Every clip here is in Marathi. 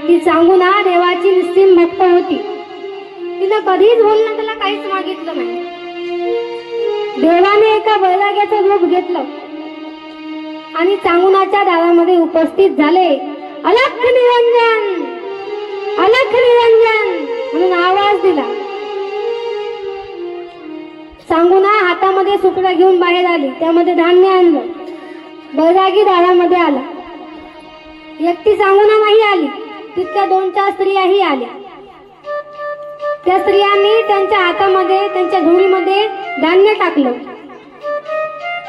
ती चांगुना देवाची निस्सीम भक्त होती. तिनं कधीच बोलणं त्याला काहीच मागितलं नाही. देवाने एका बैराग्याचं रूप घेतलं आणि चांगुनाच्या दारामध्ये उपस्थित झाले. अलख निरंजन, अलख निरंजन म्हणून आवाज दिला. चांगुना हातामध्ये सुकडा घेऊन बाहेर आली. त्यामध्ये धान्य आणलं. बैरागी दारामध्ये आला. एकटी चांगुना नाही आली, तितक्या 2-4 स्त्रियाही आल्या. त्या स्त्रियांनी त्यांच्या हातामध्ये, त्यांच्या झोळीमध्ये धान्य टाकलं.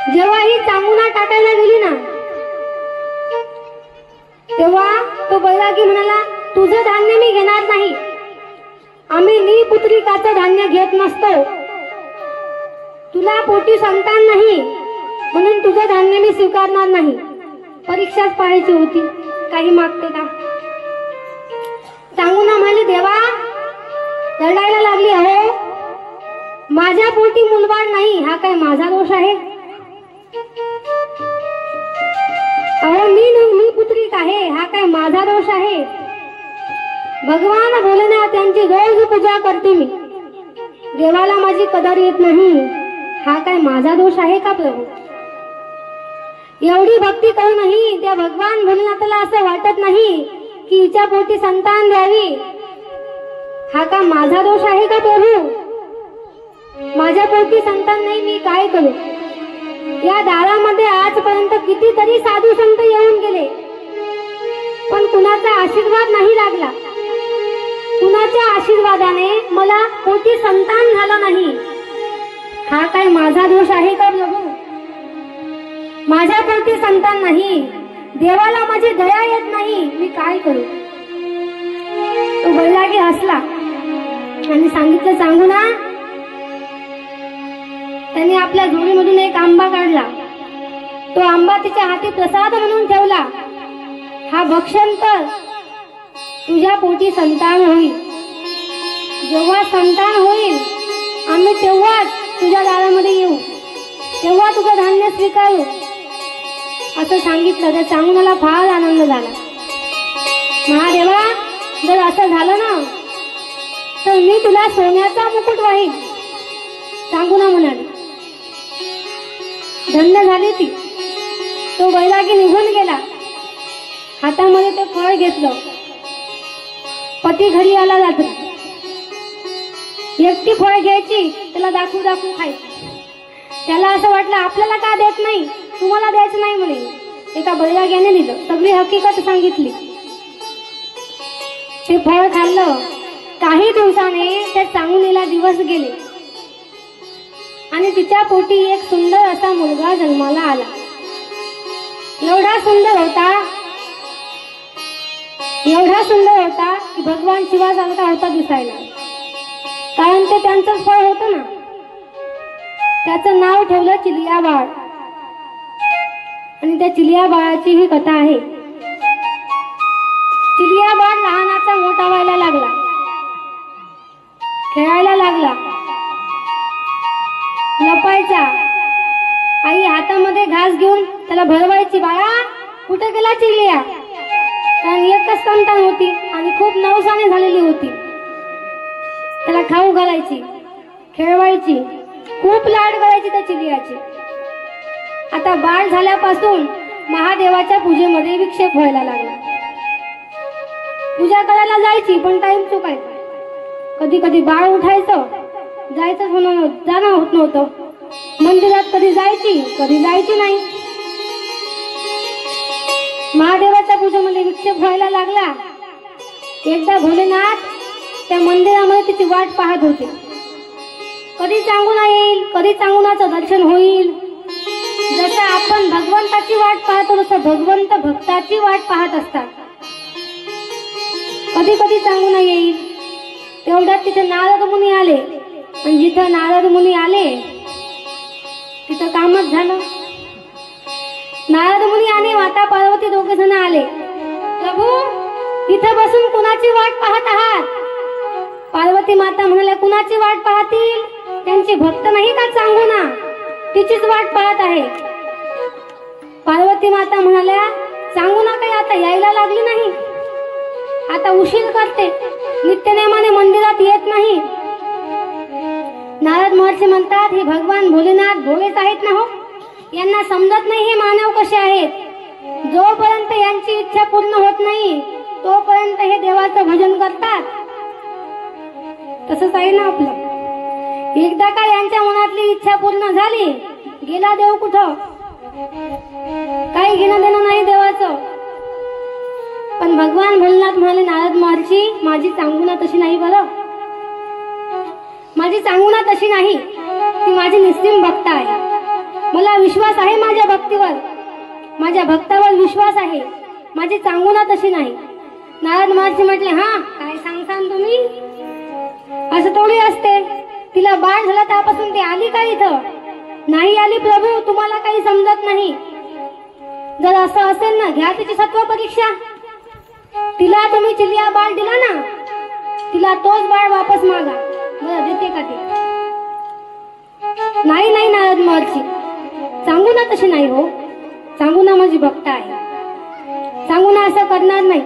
जेव्हा ही चांगुना टाकायला गेली ना, तेव्हा तो बैरागी म्हणाला, तुझं धान्य मी घेणार नाही. आम्ही निपुत्रिकाचं धान्य घेत नसतो. तुला पोटी संतान नाही म्हणून तुझं धान्य मी स्वीकारणार नाही. परीक्षाच पाहायची होती, काही मागते का. चांगुना म्हणाली, देवा रडायला लागली. अहो, माझ्या पोटी मुलबाळ नाही, हा काय माझा दोष आहे. अहो, मी पुत्रिक आहे, हा काय माझा दोष आहे. भगवान भोलेनाथ त्यांची रोज पूजा करते मी. देवाला माझी कदर येत नाही, हा काय माझा दोष आहे का प्रभू. एवढी भक्ती करूनही त्या भगवान भोलेनाथाला असं वाटत नाही की हिच्या पोटी संतान द्यावी. हा का माझा दोष आहे का प्रभू. माझ्या पोटी संतान नाही, मी काय करू. या दारामध्ये आजपर्यंत कितीतरी साधू संत येऊन गेले, पण कुणाचा आशीर्वाद नाही लागला. कुणाच्या आशीर्वादाने मला पोटी संतान झालं नाही. हा काय माझा दोष आहे का प्रभू. माझ्या पोटी संतान नाही, देवाला माझी दया येत नाही, मी काय करू. तो बैरागी हसला आणि सांगितलं, चांगुना. त्याने आपल्या झोळीमधून एक आंबा काढला. तो आंबा तिच्या हाती प्रसाद म्हणून ठेवला. हा भक्षण कर, तुझ्या पोटी संतान होईल. जेव्हा संतान होईल आम्ही तेव्हाच तुझ्या दारामध्ये येऊ, तेव्हा तुझं धान्य स्वीकारू असं सांगितलं. त्या चांगुनाला फार आनंद झाला. महादेवा, जर असं झालं ना तर मी तुला सोन्याचा मुकुट वाहीन. चांगुना म्हणाली. धन्य झाली ती. तो बैरागी निघून गेला. हातामध्ये ते फळ घेतलं. पती घरी आला रात्री. एकटी फळ घ्यायची, त्याला दाखवू दाखवू खायची. त्याला असं वाटलं आपल्याला का देत नाही, तुम्हाला द्यायचं नाही म्हणे. एका बैराग्याने दिलं. सगळी हकीकत सांगितली. ते फळ खाल्लं. काही दिवसाने त्या चांगुनीला दिवस गेले आणि तिच्या पोटी एक सुंदर असा मुलगा जन्माला आला. एवढा सुंदर होता, एवढा सुंदर होता की भगवान शिवासारखा होता दिसायला. कारण ते त्यांचं फळ होतं ना. त्याचं नाव ठेवलं चिलिया बाळ. आणि त्या चिलिया बाळाची ही कथा आहे. चिलिया बाळ लहानाचा मोठा व्हायला लागला, खेळायला लागला, लपायचा. आई हातामध्ये घास घेऊन त्याला भरवायची. बाळा कुठे गेला चिलिया. कारण एकच संतान होती आणि खूप नवसाने झालेली होती. त्याला खाऊ घालायची, खेळवायची, खूप लाड करायची त्या चिलियाची. आता बाळ झाल्यापासून महादेवाच्या पूजेमध्ये विक्षेप व्हायला लागला. पूजा करायला जायची पण टाइम चुकायचा. कधी कधी बाळ उठायचं, जाणं होत नव्हतं. मंदिरात कधी जायची, कधी जायची नाही. महादेवाच्या पूजेमध्ये विक्षेप व्हायला लागला. एकदा भोलेनाथ त्या मंदिरामध्ये तिची वाट पाहत होते. कधी चांगुना येईल, कधी चांगुनाचं दर्शन होईल. जसं आपण भगवंताची वाट पाहतो तसं भगवंत भक्ताची वाट पाहत असतात. कधी कधी चांगुना येईल. तेवढ्यात तिथे नारद मुनी आले आणि जिथं नारद मुनी आले तिथं कामच झालं. नारद मुनी आणि माता पार्वती दोघे जण आले. प्रभू, इथं बसून कुणाची वाट पाहत आहात. पार्वती माता म्हणाल्या, कुणाची वाट पाहतील. त्यांची भक्त नाही का चांगुना, तिचीच वाट पाहत आहे. पार्वती माता म्हणाल्या, चांगुना काही आता यायला लागली नाही. आता उशीर करते, नित्यनेमाने मंदिरात येत नाही. नारद महर्षी म्हणतात, हे भगवान भोलेनाथ भोलेच आहेत ना हो, यांना समजत नाही हे मानव कसे आहेत. जोपर्यंत यांची इच्छा पूर्ण होत नाही तोपर्यंत हे देवाचं भजन करतात. तसंच आहे ना आपलं. एकदा का यांच्या मनातली इच्छा पूर्ण झाली, गेला देव कुठं, काही घेणं देणं नाही देवाचं. पण भगवान भोलेनाथ म्हणाले, नारद महर्षी माझी चांगुना तशी नाही बरं, माझी चांगुना तशी नाही, ती माझी निस्सीम भक्त आहे. मला विश्वास आहे माझ्या भक्तीवर, माझ्या भक्तावर विश्वास आहे, माझी चांगुना तशी नाही. नारद महर्षी म्हटले, हा काय सांगसान तुम्ही, असं थोडी असते. तिला बाळ झाला त्यापासून ती आली का इथं, नाही आली प्रभू, तुम्हाला काही समजत नाही. जर असं असेल ना, घ्या तिची सत्व परीक्षा. तिला तुम्ही चिलिया बाळ दिला ना, तिला तोच बाळ वापस मागा, बरं देते का ते. नाही नाही नारद महर्षी, सांगू ना तशी नाही हो, सांगू ना माझी भक्त आहे, सांगू ना असं करणार नाही.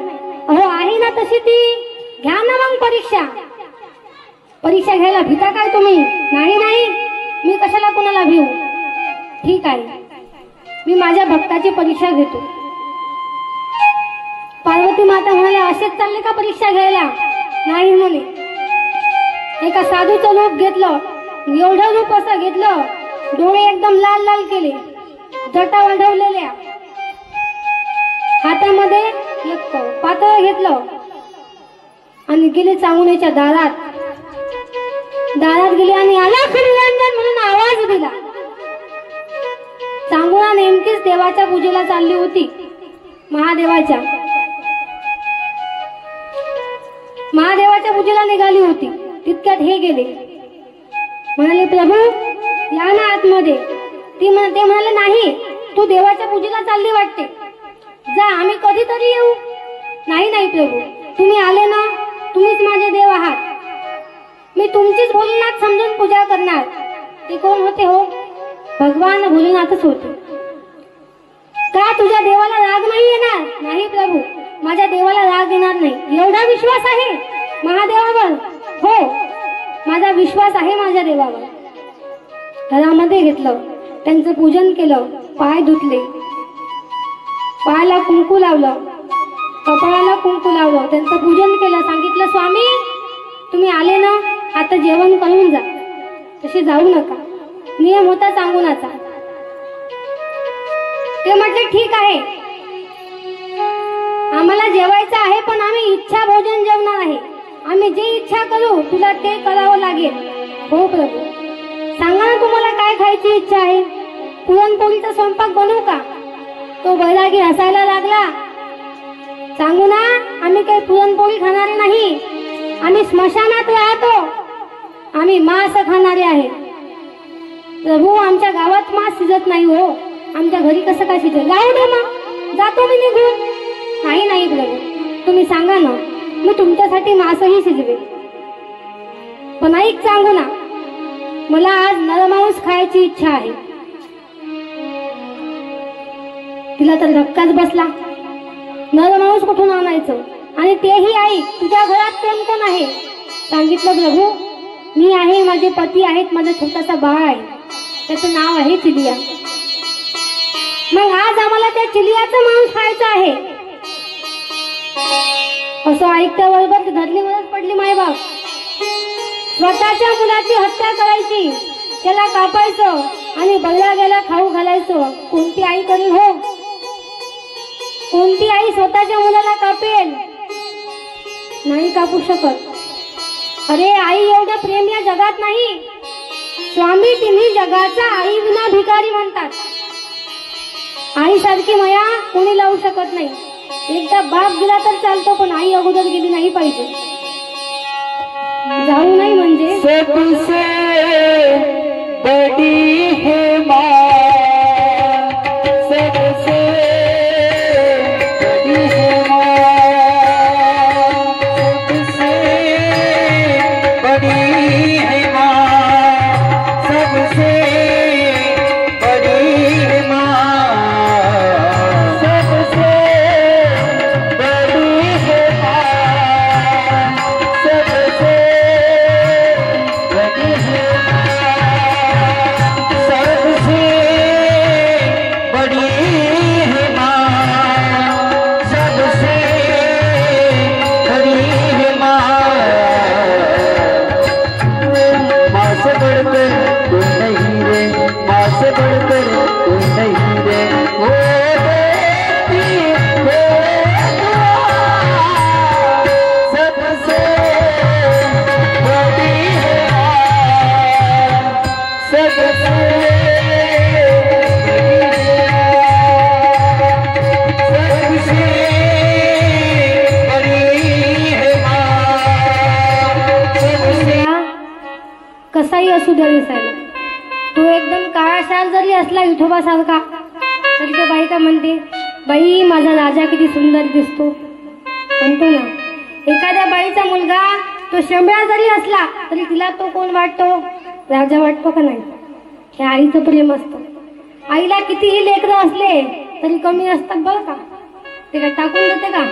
अहो आहे ना तशी ती, घ्या ना मग परीक्षा. परीक्षा घ्यायला भीता काय तुम्ही, नाही नाही मी कशाला कुणाला भिऊ. ठीक आहे, मी माझ्या भक्ताची परीक्षा घेतो. पार्वती माता म्हणाल्या, असेच चालले का परीक्षा घ्यायला, नाही म्हणे. एका साधूचं रूप घेतलं, एवढं रूप असं घेतलं, डोळे एकदम लाल लाल केले, जटा वाढवलेल्या, हातामध्ये एक पातळ घेतलं आणि गेले चांगुनेच्या दारात. दारात गेले आणि आला निरंजन म्हणून आवाज दिला. चांगुना नेमकीच देवाच्या पूजेला चालली होती, महादेवाच्या पूजेला निघाली होती. तितक्यात हे गेले, म्हणाले प्रभू या ना आतमध्ये. ते म्हणाले, नाही तू देवाच्या पूजेला चालली वाटते, जा आम्ही कधीतरी येऊ. नाही नाही प्रभू, तुम्ही आले ना, तुम्हीच माझे देव आहात, मी तुमचीच भोलेनाथ समजून पूजा करणार. ते कोण होते हो, भगवान भोलेनाथच होते. का तुझ्या देवाला राग नाही येणार, नाही प्रभू माझ्या देवाला राग येणार नाही. एवढा विश्वास आहे महादेवावर, हो माझा विश्वास आहे माझ्या देवावर. घरामध्ये घेतलं, त्यांचं पूजन केलं, पाय धुतले, पायाला कुंकू लावलं, कपाळाला कुंकू लावलं, त्यांचं पूजन केलं. सांगितलं स्वामी तुम्ही आले ना, आता जेवण करून जा, तशी जाऊ नका. नियम होता चांगुनाचा. ते म्हटले ठीक आहे, आम्हाला जेवायचं आहे, पण आम्ही इच्छा भोजन जेवणार आहे. आम्ही जे इच्छा करू तुला ते करावं लागेल. हो प्रभू, सांगा ना तुम्हाला काय खायची इच्छा आहे, पुरणपोळीचा स्वयंपाक बनवू का. तो बैरागी हसायला लागला. सांगू ना आम्ही काही पुरणपोळी खाणारे नाही, आम्ही स्मशानात राहतो, आम्ही मांस खाणारे आहे. प्रभू आमच्या गावात मांस शिजत नाही हो, आमच्या घरी कसं काय शिजेल. जाऊ दे मग, जातो मी निघून. नाही नाही प्रभू तुम्ही सांगा ना, मी तुमच्यासाठी मांसही शिजवे. पण ऐक सांगू ना, मला आज नरमांस खायची इच्छा आहे. तिला तर धक्काच बसला, नरमांस कुठून आणायचं, आणि तेही ऐक तुझ्या घरात कोण कोण आहे. सांगितलं प्रभू मी आहे, माझे पती आहेत, माझा छोटासा बाळ आहे, त्याचं नाव आहे चिलिया. मग आज आम्हाला त्या चिलियाचं मांस खायचं आहे. असं ऐकल्याबरोबर धरणीवरच पडली मायबाप. स्वतःच्या मुलाची हत्या करायची, त्याला कापायचं आणि बैराग्याला खाऊ घालायचं. कोणती आई करेल हो, कोणती आई स्वतःच्या मुलाला कापेल. नाही कापू शकत. अरे आई एवढं प्रेम या जगात नाही. स्वामी तिन्ही जगाचा आई विना भिकारी म्हणतात. आई सारखी माया कोणी लावू शकत नाही. एकदा बाप गेला तर चालतो, पण आई अगोदर गेली नाही पाहिजे. जाऊ नाही म्हणजे सबसे बड़ी है माँ, सबसे बड़ी है माँ, सबसे बड़ी है माँ, सबसे बड़ी है माँ, सबसे बड़ी है माँ, शेंबळार जरी असला विठोबासारखा तरी त्या बाई का म्हणते, बाई माझा राजा किती सुंदर दिसतो म्हणतो ना. एखाद्या बाईचा मुलगा तो शेंबळा जरी असला तरी तिला तो कोण वाटतो? राजा वाटतो का नाही? हे आईचं प्रेम असतं. आईला कितीही लेकरं असले तरी कमी असतात बरं का. ते काय टाकून देते का?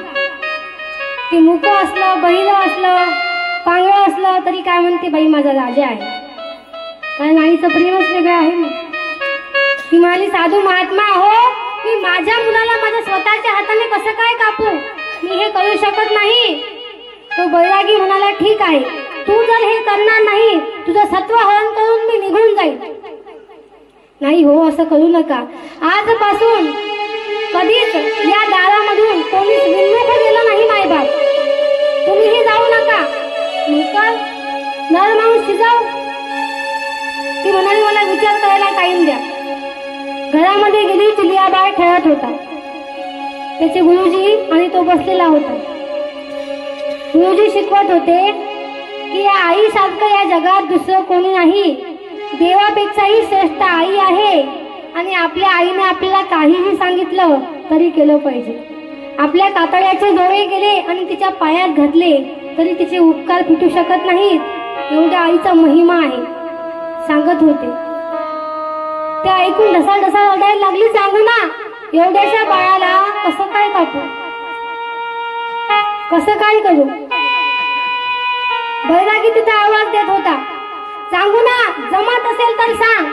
ते मुकं असलं, बहिरं असलं, पांगळं असलं तरी काय म्हणते, बाई माझा राजा आहे. कारण आईचं प्रेमच वेगळं आहे ना. ती म्हणाली, साधू महात्मा हो, मी माझ्या मुलाला माझ्या स्वतःच्या हाताने कसं काय कापू? मी हे करू शकत नाही. तो बैरागी म्हणाला, ठीक आहे, तू जर हे करणार नाही तुझं सत्व हरण करून मी निघून जाईल. नाही हो, असं करू नका. आजपासून कधीच या दारामधून कोणीच विन्मुख गेलं नाही मायबाप. तुम्हीही जाऊ नका. नकर नर माणूस शिजाव. ती म्हणाली, मला विचार करायला टाइम द्या. घरामध्ये गेली. चिलियाबाळ खेळत होता. त्याचे गुरुजी आणि तो बसलेला होता. गुरुजी शिकवत होते की या आई सारखं या जगात दुसरं कोणी नाही. देवापेक्षाही श्रेष्ठ आई आहे. आणि आपल्या आईने आपल्याला काहीही सांगितलं तरी केलं पाहिजे. आपल्या कातड्याचे डोळे गेले आणि तिच्या पायात घातले तरी तिचे उपकार फिटू शकत नाहीत. एवढ्या आईचा महिमा आहे सांगत होते. ते ऐकून ढसा रडायला लागली. सांगू ना, एवढ्याशा बाळाला कसं काय कापू, कसं काय करू? बैरागी तिथे आवाज देत होता, सांगू ना, जमत असेल तर सांग,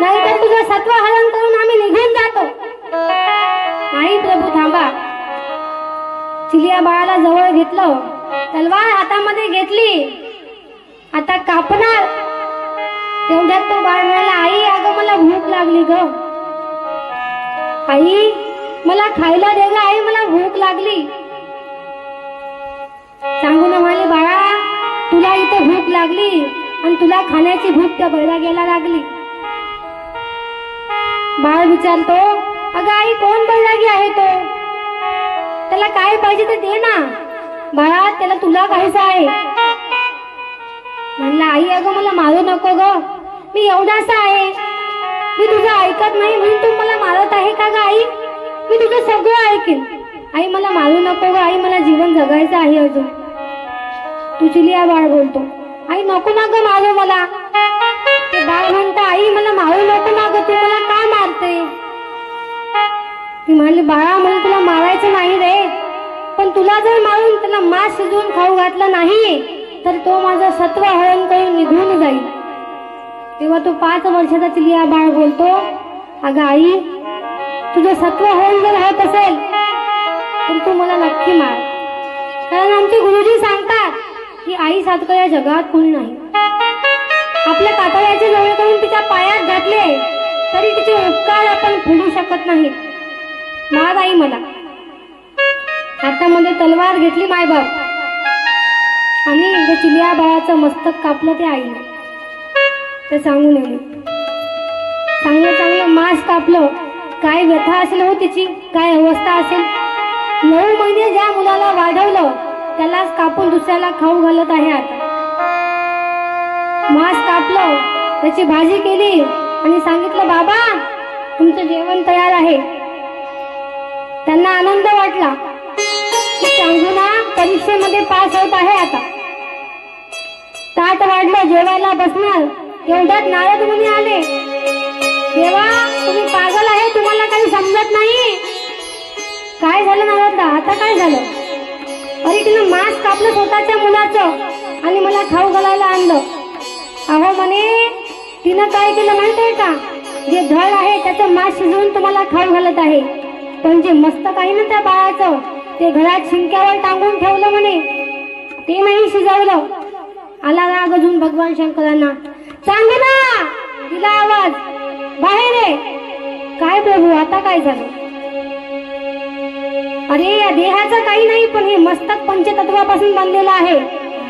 नाहीतर तुझं सत्व हरण करून आम्ही निघून जातो. नाही प्रभू, थांबा. चिलिया बाळाला जवळ घेतलं, तलवार हातामध्ये घेतली. आता कापणार. तेवढ्यात तो बाळ म्हणाला, आई अगं मला भूक लागली ग. आई मला खायला दे ग. आई मला भूक लागली. सांगून म्हणाले, बाळा तुला इथे भूक लागली आणि तुला खाण्याची भूक त्या बैराग्याला लागली. बाळ विचारतो, अगं आई कोण बैरागी आहे तो? त्याला काय पाहिजे ते दे ना. बाळा त्याला तुला काहीसा आहे. म्हणला, आई अगं मला मारू नको ग. मी एवढासा आहे. मी तुझं ऐकत नाही म्हणून तू मला मारत आहे का ग आई? मी तुझं सगळं ऐकेन. आई मला मारू नको ग. आई मला जीवन जगायचं आहे अजून. तू चिलिया बाळ बोलतो, आई नको ना ग मारू मला. ते बाळ म्हणता, आई मला मारू नको ना ग. तू मला का मारते? ती म्हणली, बाळा मला तुला मारायचं नाही रे, पण तुला जर मारून त्याला मांस शिजवून खाऊ घातलं नाही तर तो माझं सत्व हरण करून निघून जाईल. तेव्हा तो 5 वर्षाचा चिलिया बाळ बोलतो, अगं आई तुझं सत्व हरण जर होत असेल तर तू मला नक्की मार. कारण आमचे गुरुजी सांगतात की आई सारखं या जगात कोणी नाही. आपल्या कातळ्याचे जवळ करून तिच्या पायात घातले तरी तिचे उपकार आपण फेडू शकत नाहीत. मार आई मला. हातामध्ये तलवार घेतली मायबाप आणि त्या चिलिया बाळाचं मस्तक कापलं ते आईने. ते सांगून आले, चांगलं चांगलं मांस कापलं. काय व्यथा असेल हो तिची, काय अवस्था असेल. 9 महिने ज्या मुलाला वाढवलं त्यालाच कापून दुसऱ्याला खाऊ घालत आहे. आता मांस कापलं, त्याची भाजी केली आणि सांगितलं, बाबा तुमचं जेवण तयार आहे. त्यांना आनंद वाटला की सांगूना परीक्षेमध्ये पास होत आहे. आता ताट वाढलं, जेवायला बसणार. एवढ्यात नारद मुनी आले. देवा तुम्ही पागल आहे, तुम्हाला काही समजत नाही. काय झालं नारदला? आता काय झालं? अरे तिनं मांस कापलं स्वतःच्या मुलाचं आणि मला खाऊ घालायला आणलं. अहो म्हणे तिनं काय केलं माहितीये का? जे धड आहे त्याचं मांस शिजवून तुम्हाला खाऊ घालत आहे, पण जे मस्तक आहे ना त्या बाळाचं ते घरात शिंक्यावर टांगून ठेवलं म्हणे, ते नाही शिजवलं. आला राग अजून भगवान शंकरांना. सांग ना, तिला आवाज, बाहेर आहे. काय प्रभू आता काय झालं? अरे या देहाचं काही नाही, पण हे मस्तक पंचतत्वापासून बनलेलं आहे.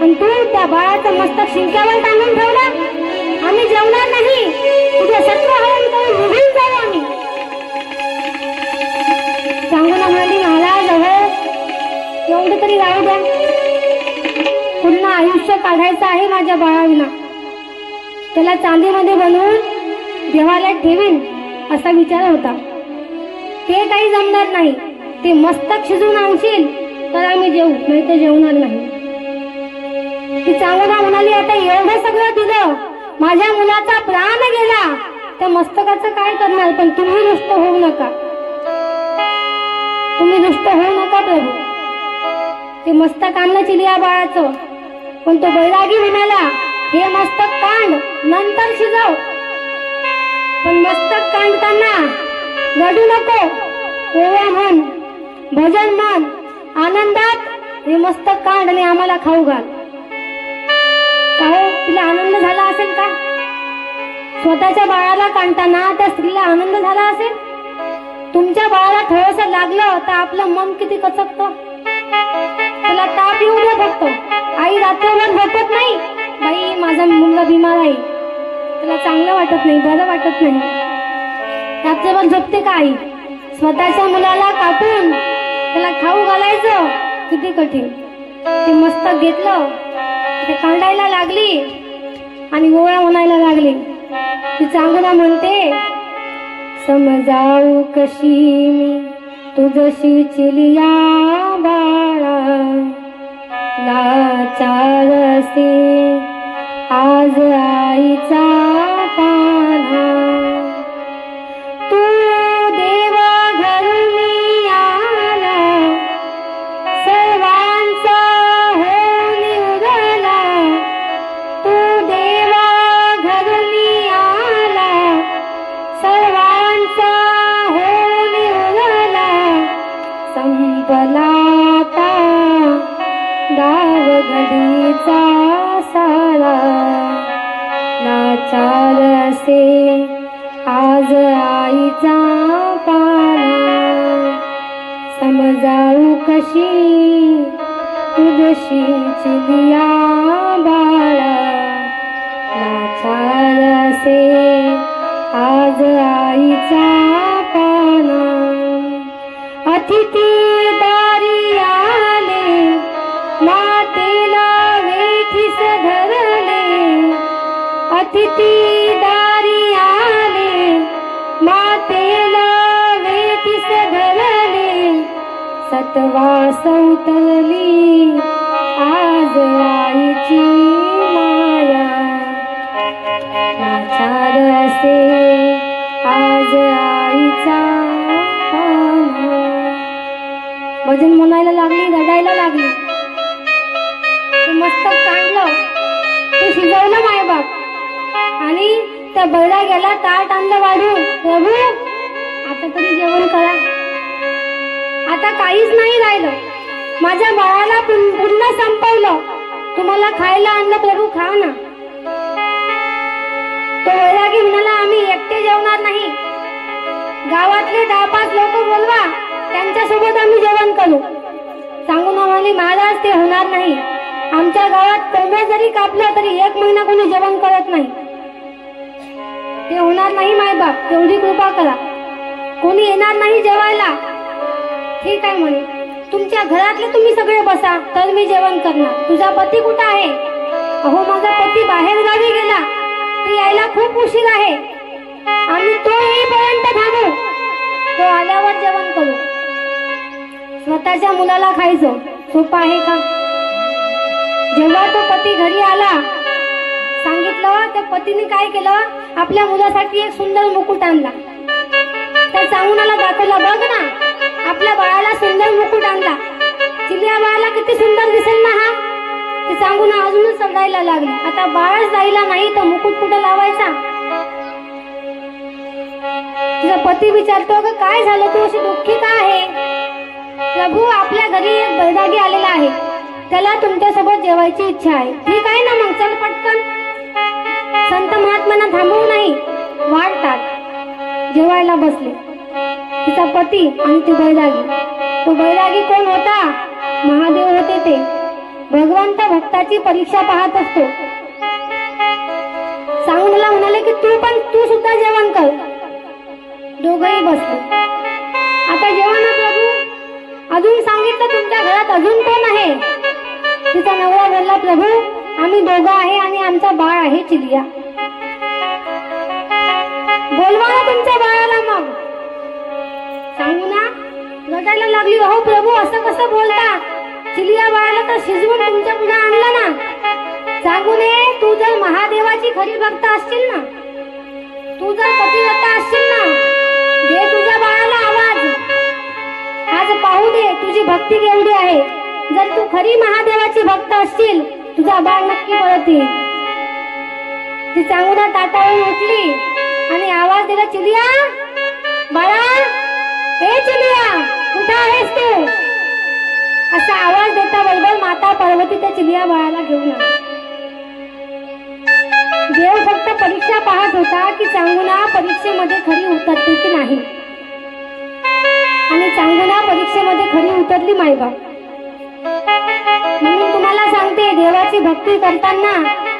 पण तू त्या बाळाचं मस्तक शिंक्यावर टांगून ठेवलं. आम्ही जेवणार नाही, तुझं सत्व हरण करून निघून जाऊ आम्ही. सांगून म्हणाली, महाराज एवढं तरी राहू द्या. पुन्हा आयुष्य काढायचं आहे माझ्या बाळाविना. त्याला चांदीमध्ये बनवून देवालयात ठेवीन. असा विचार होता. ते काही जमणार नाही. ते मस्तक शिजून आणशील तर आम्ही जेवू, नाही तर जेवणार नाही. ती चांगला म्हणाली, आता एवढं सगळं दिलं, माझ्या मुलाचा प्राण गेला, त्या मस्तकाचं काय करणार? पण तुम्ही दुष्ट होऊ नका, तुम्ही दुष्ट होऊ नका प्रभू. ते मस्तक आणलं चिलिया बाळाचं, पण तो बैरागी म्हणाला, हे मस्तक कांड, नंतर शिजव. पण मस्तक कांडताना रडू नको, ओव्या म्हण, भजन म्हण, आनंदात हे मस्तक कांड आणि आम्हाला खाऊ घाल. का हो, तिला आनंद झाला असेल का? स्वतःच्या बाळाला काढताना त्या स्त्रीला आनंद झाला असेल. तुमच्या बाळाला थोडस लागलं तर आपलं मन किती कचकतं. त्याला ताप येऊ दे फक्त, आई रात्रभर झोपत नाही, बाई माझा मुलगा बिमार आहे, त्याला चांगलं वाटत नाही, बरं वाटत नाही, रात्रभर झोपते का आई? स्वतःच्या मुलाला कापून त्याला खाऊ घालायचं किती कठीण. ते मस्तक घेतलं, ते कांडायला लागली आणि गोळ्या म्हणायला लागली. ती चांगला म्हणते, समजाऊ कशी मी तुझशी चिलिया बाळा, लाचारसे आज आईचा पाना. तू देवा घरी आला, सर्वांचा होऊन उगला. तू देवा घरी आला, सर्वांचा होऊन उगला. संपला डाव घडीचा सारा, लाचारसे आज आईचा पाना. समजाऊ कशी तुझशी चिलिया बाळा, लाचारसे आज आईचा पाना. अतिथी दारी आले, मातेला वेठीस धरले. अतिथी दारी आले, मातेला वेठीस धरले. सतवास उतरली आज आईची माया, लाचारसे आज आईचा पाना. भजन म्हणायला लागली, रडायला लागली. ते मस्तक काढलं, ते शिजवलं मायबाप आणि त्या बैराग्याला ताट आणलं वाढून. प्रभू आता तरी जेवण करा, आता काहीच नाही राहिलं, माझ्या बाळाला पुन्हा संपवलं, तुम्हाला खायला आणलं, प्रभू खा ना. तो बैरागी म्हणाला, आम्ही एकटे जेवणार नाही, गावातले 10-5 लोक बोलवा, त्यांच्यासोबत आम्ही जेवण करू. सांगून म्हणाली, महाराज ते होणार नाही, आमच्या गावात कोंबड्या जरी कापल्या तरी 1 महिना कोणी जेवण करत नाही, ते होणार नाही मायबाप, तेवढी कृपा करा, कोणी येणार नाही जेवायला. ठीक आहे म्हणे, तुमच्या घरातले तुम्ही सगळे बसा तर मी जेवण करणार. तुझा पती कुठं आहे? अहो माझा पती बाहेर गावी गेला, ते यायला खूप उशीर आहे, आम्ही तो येईपर्यंत थांबू, तो आल्यावर जेवण करू. स्वतःच्या मुलाला खायचं सोपं आहे का? जेव्हा तो पती घरी आला, सांगितलं, त्या पतीने काय केलं, आपल्या मुलासाठी एक सुंदर मुकुट आणला. त्या चांगुणाला दाखवला, बघ ना आपल्या बाळाला सुंदर मुकुट आणला, चिलिया बाळाला किती सुंदर दिसेल ना हा. ते चांगुणा अजूनच रडायला लागली. आता बाळच जायला नाही तर मुकुट कुठं लावायचा? तुझा पती विचारतो, ग काय झालं, तू अशी दुःखी का आहे? प्रभू आपल्या घरी एक बैरागी आलेला आहे, त्याला तुमच्यासोबत जेवायची इच्छा आहे. ठीक आहे ना, मग चल पटकन. संत महात्म्यांना थांबवू नाही, वाढतात. जेवायला बसले तिचा पती आणि ती बैरागी. तो बैरागी कोण होता? महादेव होते. ते भगवंत भक्ताची परीक्षा पाहत असतो. सांगूनला म्हणाले की तू सुद्धा जेवण कर. दोघंही बसले. आता जेवण प्रभू, अजून सांगितलं तुमच्या घरात अजून कोण आहे? तिचा नवरा बोलला, प्रभू आम्ही दोघं आहे आणि आमचा बाळ आहे चिलिया. बोलवा ना तुमच्या बाळाला सांगू ना, रडायला लागली. हो प्रभू, असं कसं बोलता? चिलिया बाळाला तर शिजवून तुमच्या पुढे आणलं ना. सांगू नये, तू जर महादेवाची खरी भक्त असशील ना, तू जर पतिव्रता असशील ना, दे तुझ्या बाळाला आवाज. आज पाहू दे तुझी भक्ती केवढी आहे. जर तू खरी महादेवाची भक्त असशील, तुझा बाळ नक्की परत येईल. ती चांगला ताटावरून उठली आणि आवाज दिला, चिलिया बाळा, ए चिलिया, कुठे आहेस तू? असा आवाज देता बरोबर माता पार्वती त्या चिलिया बाळाला घेऊन आली. देव फक्त परीक्षा पाहत होता की चांगुना परीक्षेमध्ये खरी उतरते की नाही. आणि चांगुना परीक्षेमध्ये खरी उतरली मायबाप. म्हणून तुम्हाला सांगते, देवाची भक्ती करताना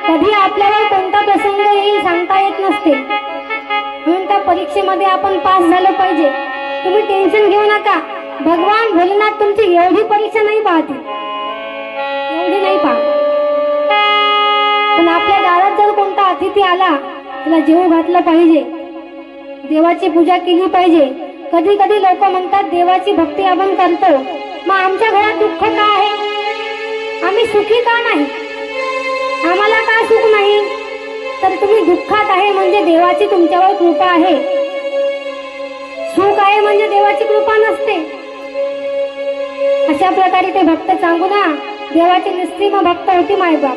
कधी आपल्यावर कोणता प्रसंग येईल सांगता येत नसते. म्हणून त्या परीक्षेमध्ये आपण पास झालं पाहिजे. तुम्ही टेन्शन घेऊ नका. भगवान भोलेनाथ तुमची एवढी परीक्षा नाही पाहते, एवढी नाही पाहत. पण आपल्या दारात जर कोणता अतिथी आला, त्याला जेवू घातलं पाहिजे, देवाची पूजा केली पाहिजे. कधी कधी लोक म्हणतात देवाची भक्ती आपण करतो, मग आमच्या घरात दुःख का आहे? आम्ही सुखी का नाही? आम्हाला का सुख नाही? तर तुम्ही दुःखात आहे म्हणजे देवाची तुमच्यावर कृपा आहे. सुख आहे म्हणजे देवाची कृपा नसते. अशा प्रकारे ते भक्त चांगुना देवाची निस्सीम भक्त होती मायबाप.